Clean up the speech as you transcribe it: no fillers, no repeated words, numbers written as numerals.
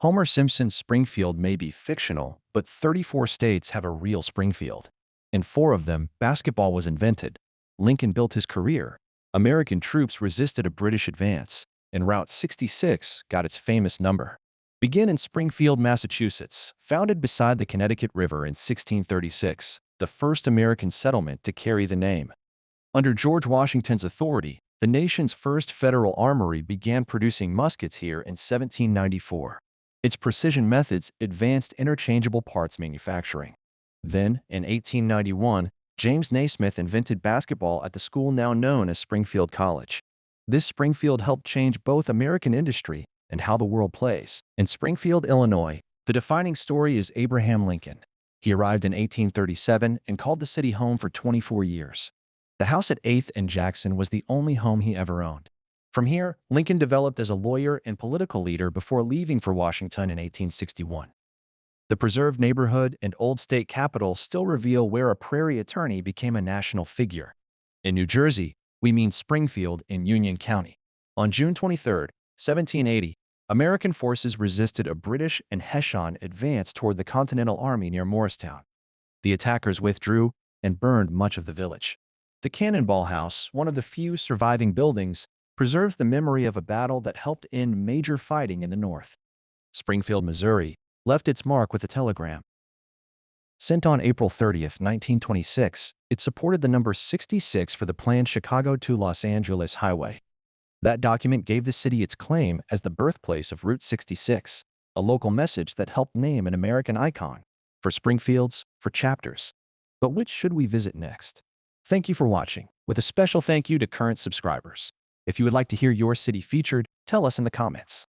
Homer Simpson's Springfield may be fictional, but 34 states have a real Springfield. In 4 of them, basketball was invented. Lincoln built his career. American troops resisted a British advance, and Route 66 got its famous number. Begin in Springfield, Massachusetts, founded beside the Connecticut River in 1636, the first American settlement to carry the name. Under George Washington's authority, the nation's first federal armory began producing muskets here in 1794. Its precision methods advanced interchangeable parts manufacturing. Then, in 1891, James Naismith invented basketball at the school now known as Springfield College. This Springfield helped change both American industry and how the world plays. In Springfield, Illinois, the defining story is Abraham Lincoln. He arrived in 1837 and called the city home for 24 years. The house at 8th and Jackson was the only home he ever owned. From here, Lincoln developed as a lawyer and political leader before leaving for Washington in 1861. The preserved neighborhood and old state capitol still reveal where a prairie attorney became a national figure. In New Jersey, we mean Springfield in Union County. On June 23, 1780, American forces resisted a British and Hessian advance toward the Continental Army near Morristown. The attackers withdrew and burned much of the village. The Cannonball House, one of the few surviving buildings, preserves the memory of a battle that helped end major fighting in the North. Springfield, Missouri, left its mark with a telegram. Sent on April 30, 1926, it supported the number 66 for the planned Chicago to Los Angeles highway. That document gave the city its claim as the birthplace of Route 66, a local message that helped name an American icon for Springfields, for chapters. But which should we visit next? Thank you for watching, with a special thank you to current subscribers. If you would like to hear your city featured, tell us in the comments.